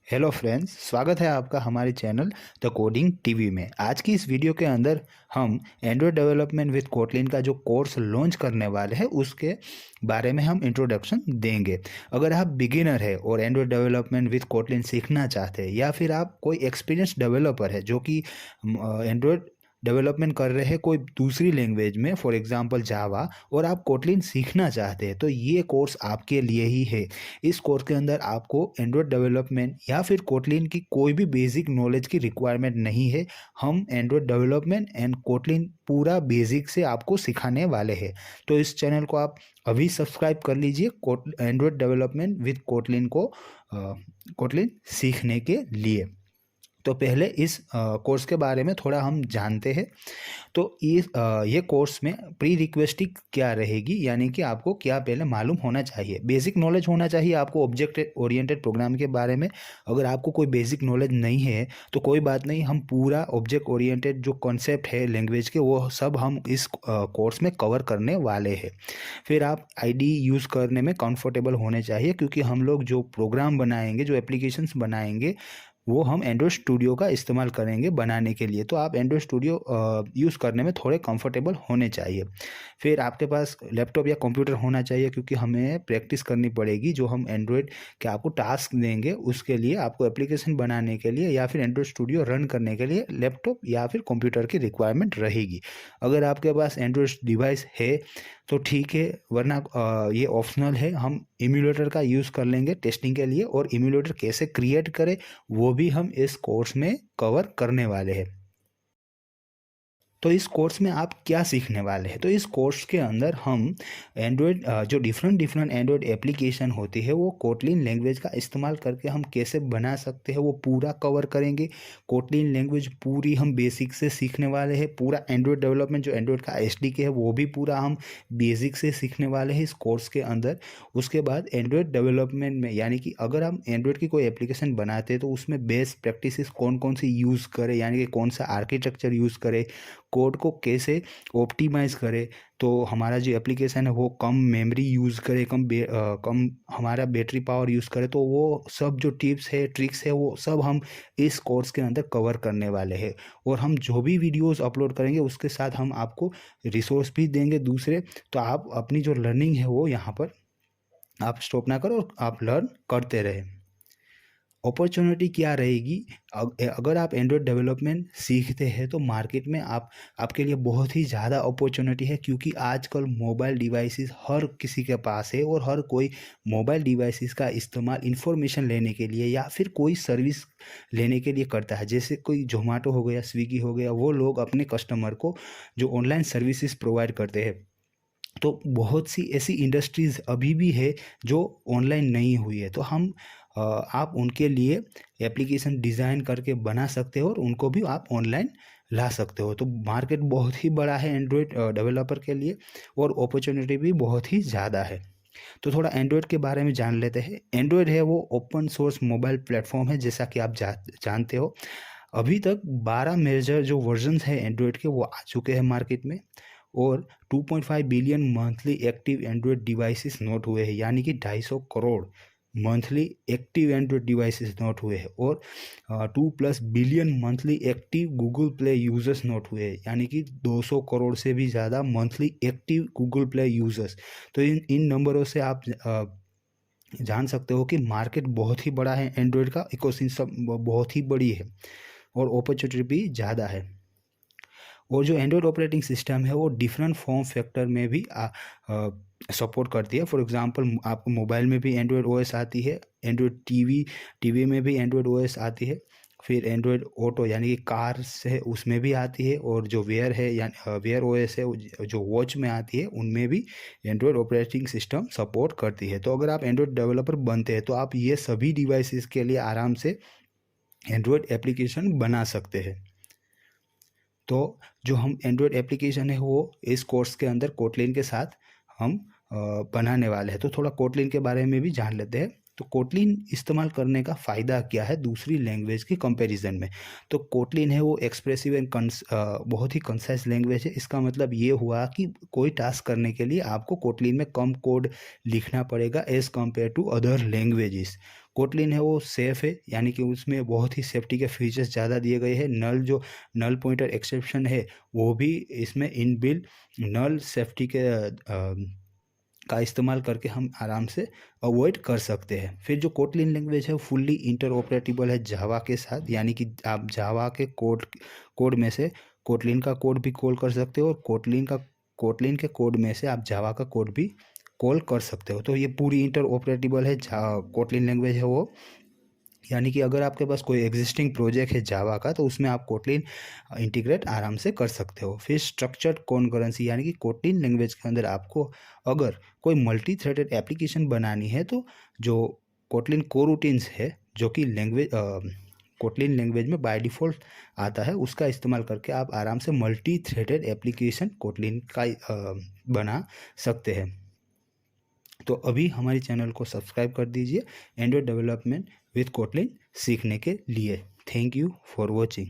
Hello friends, स्वागत है आपका हमारे चैनल द कोडिंग टीवी में। आज की इस वीडियो के अंदर हम एंड्रॉयड डेवलपमेंट विद कोटलिन का जो कोर्स लॉन्च करने वाले हैं उसके बारे में हम इंट्रोडक्शन देंगे। अगर आप बिगिनर है और एंड्रॉयड डेवलपमेंट विद कोटलिन सीखना चाहते हैं या फिर आप कोई एक्सपीरियंस डेवलपर है जो कि एंड्रॉयड डेवलपमेंट कर रहे हैं कोई दूसरी लैंग्वेज में, फॉर एग्जांपल जावा, और आप कोटलिन सीखना चाहते हैं तो ये कोर्स आपके लिए ही है। इस कोर्स के अंदर आपको एंड्रॉयड डेवलपमेंट या फिर कोटलिन की कोई भी बेसिक नॉलेज की रिक्वायरमेंट नहीं है। हम एंड्रॉयड डेवलपमेंट एंड कोटलिन पूरा बेसिक से आपको सिखाने वाले हैं। तो इस चैनल को आप अभी सब्सक्राइब कर लीजिए एंड्रॉयड डेवलपमेंट विद कोटलिन को कोटलिन सीखने के लिए। तो पहले इस कोर्स के बारे में थोड़ा हम जानते हैं। तो ये कोर्स में प्री रिक्वेस्टिंग क्या रहेगी, यानी कि आपको क्या पहले मालूम होना चाहिए। बेसिक नॉलेज होना चाहिए आपको ऑब्जेक्ट ओरिएंटेड प्रोग्राम के बारे में। अगर आपको कोई बेसिक नॉलेज नहीं है तो कोई बात नहीं, हम पूरा ऑब्जेक्ट ओरिएंटेड जो कॉन्सेप्ट है लैंग्वेज के वो सब हम इस कोर्स में कवर करने वाले हैं। फिर आप आईडी यूज़ करने में कंफर्टेबल होने चाहिए, क्योंकि हम लोग जो प्रोग्राम बनाएंगे, जो एप्लीकेशंस बनाएंगे, वो हम एंड्रॉयड स्टूडियो का इस्तेमाल करेंगे बनाने के लिए। तो आप एंड्रॉयड स्टूडियो यूज़ करने में थोड़े कंफर्टेबल होने चाहिए। फिर आपके पास लैपटॉप या कंप्यूटर होना चाहिए, क्योंकि हमें प्रैक्टिस करनी पड़ेगी। जो हम एंड्रॉयड के आपको टास्क देंगे उसके लिए, आपको एप्लीकेशन बनाने के लिए या फिर एंड्रॉयड स्टूडियो रन करने के लिए लैपटॉप या फिर कंप्यूटर की रिक्वायरमेंट रहेगी। अगर आपके पास एंड्रॉयड डिवाइस है तो ठीक है, वरना ये ऑप्शनल है। हम इम्यूलेटर का यूज़ कर लेंगे टेस्टिंग के लिए, और इम्यूलेटर कैसे क्रिएट करें वो भी हम इस कोर्स में कवर करने वाले हैं। तो इस कोर्स में आप क्या सीखने वाले हैं? तो इस कोर्स के अंदर हम एंड्रॉयड जो डिफरेंट एंड्रॉयड एप्लीकेशन होती है वो कोटलिन लैंग्वेज का इस्तेमाल करके हम कैसे बना सकते हैं वो पूरा कवर करेंगे। कोटलिन लैंग्वेज पूरी हम बेसिक से सीखने वाले हैं। पूरा एंड्रॉयड डेवलपमेंट जो एंड्रॉयड का एसडीके है वो भी पूरा हम बेसिक से सीखने वाले हैं इस कोर्स के अंदर। उसके बाद एंड्रॉयड डेवलपमेंट में, यानी कि अगर हम एंड्रॉयड की कोई एप्लीकेशन बनाते हैं तो उसमें बेस्ट प्रैक्टिसेस कौन कौन सी यूज़ करें, यानी कि कौन सा आर्किटेक्चर यूज़ करें, कोड को कैसे ऑप्टिमाइज़ करें तो हमारा जो एप्लीकेशन है वो कम मेमोरी यूज़ करे, कम हमारा बैटरी पावर यूज़ करे। तो वो सब जो टिप्स है, ट्रिक्स है, वो सब हम इस कोर्स के अंदर कवर करने वाले हैं। और हम जो भी वीडियोस अपलोड करेंगे उसके साथ हम आपको रिसोर्स भी देंगे दूसरे। तो आप अपनी जो लर्निंग है वो यहाँ पर आप स्टॉप ना करो और आप लर्न करते रहें। अपॉर्चुनिटी क्या रहेगी? अगर आप एंड्रॉयड डेवलपमेंट सीखते हैं तो मार्केट में आपके लिए बहुत ही ज़्यादा अपॉर्चुनिटी है, क्योंकि आजकल मोबाइल डिवाइसेस हर किसी के पास है और हर कोई मोबाइल डिवाइसेस का इस्तेमाल इंफॉर्मेशन लेने के लिए या फिर कोई सर्विस लेने के लिए करता है। जैसे कोई जोमेटो हो गया, स्विगी हो गया, वो लोग अपने कस्टमर को जो ऑनलाइन सर्विसेज प्रोवाइड करते हैं। तो बहुत सी ऐसी इंडस्ट्रीज़ अभी भी है जो ऑनलाइन नहीं हुई है। तो आप उनके लिए एप्लीकेशन डिज़ाइन करके बना सकते हो और उनको भी आप ऑनलाइन ला सकते हो। तो मार्केट बहुत ही बड़ा है एंड्रॉयड डेवलपर के लिए, और अपॉर्चुनिटी भी बहुत ही ज़्यादा है। तो थोड़ा एंड्रॉयड के बारे में जान लेते हैं। एंड्रॉयड है वो ओपन सोर्स मोबाइल प्लेटफॉर्म है, जैसा कि आप जानते हो। अभी तक 12 मेजर जो वर्जन्स हैं एंड्रॉयड के वो आ चुके हैं मार्केट में, और 2.5 billion monthly active Android devices note हुए हैं, यानी कि 250 crore monthly active Android devices note हुए हैं। और 2+ billion monthly active Google play users note हुए हैं, यानी कि 200 करोड़ से भी ज़्यादा monthly active Google play users. तो इन नंबरों से आप जान सकते हो कि मार्केट बहुत ही बड़ा है, एंड्रॉयड का इकोसिस्टम बहुत ही बड़ी है और अपॉर्चुनिटी भी ज़्यादा है। और जो एंड्रॉयड ऑपरेटिंग सिस्टम है वो डिफरेंट फॉर्म फैक्टर में भी सपोर्ट करती है। फॉर एग्जांपल, आपको मोबाइल में भी एंड्रॉयड ओएस आती है, एंड्रॉयड टीवी में भी एंड्रॉयड ओएस आती है। फिर एंड्रॉयड ऑटो यानी कि कार से उसमें भी आती है, और जो वेयर है यानी वेयर ओएस है जो वॉच में आती है उनमें भी एंड्रॉयड ऑपरेटिंग सिस्टम सपोर्ट करती है। तो अगर आप एंड्रॉयड डेवलपर बनते हैं तो आप ये सभी डिवाइसेस के लिए आराम से एंड्रॉयड एप्लीकेशन बना सकते हैं। तो जो हम एंड्रॉयड एप्लीकेशन है वो इस कोर्स के अंदर कोटलिन के साथ हम बनाने वाले हैं। तो थोड़ा कोटलिन के बारे में भी जान लेते हैं। तो कोटलिन इस्तेमाल करने का फ़ायदा क्या है दूसरी लैंग्वेज के कंपैरिजन में? तो कोटलिन है वो एक्सप्रेसिव एंड बहुत ही कंसाइज लैंग्वेज है। इसका मतलब ये हुआ कि कोई टास्क करने के लिए आपको कोटलिन में कम कोड लिखना पड़ेगा as compare to other languages. Kotlin है वो सेफ़ है, यानी कि उसमें बहुत ही सेफ्टी के फीचर्स ज़्यादा दिए गए हैं। नल पॉइंटर एक्सेप्शन है वो भी इसमें इनबिल्ट नल सेफ्टी के का इस्तेमाल करके हम आराम से अवॉइड कर सकते हैं। फिर जो कोटलिन लैंग्वेज है वो फुल्ली इंटरऑपरेटेबल है जावा के साथ, यानी कि आप जावा के कोड में से कोटलिन का कोड भी कॉल कर सकते हो और कोटलिन के कोड में से आप जावा का कोड भी कॉल कर सकते हो। तो ये पूरी इंटरऑपरेटेबल है कोटलिन लैंग्वेज है वो, यानी कि अगर आपके पास कोई एग्जिस्टिंग प्रोजेक्ट है जावा का तो उसमें आप कोटलिन इंटीग्रेट आराम से कर सकते हो। फिर स्ट्रक्चर्ड कॉन्करेंसी, यानी कि कोटलिन लैंग्वेज के अंदर आपको अगर कोई मल्टी थ्रेडेड एप्लीकेशन बनानी है तो जो कोटलिन कोरूटीन्स है जो कि कोटलिन लैंग्वेज में बाय डिफ़ॉल्ट आता है, उसका इस्तेमाल करके आप आराम से मल्टी थ्रेडेड एप्लीकेशन कोटलिन का बना सकते हैं। तो अभी हमारे चैनल को सब्सक्राइब कर दीजिए एंड्रॉयड डेवलपमेंट विथ कोटलिन सीखने के लिए। Thank you for watching.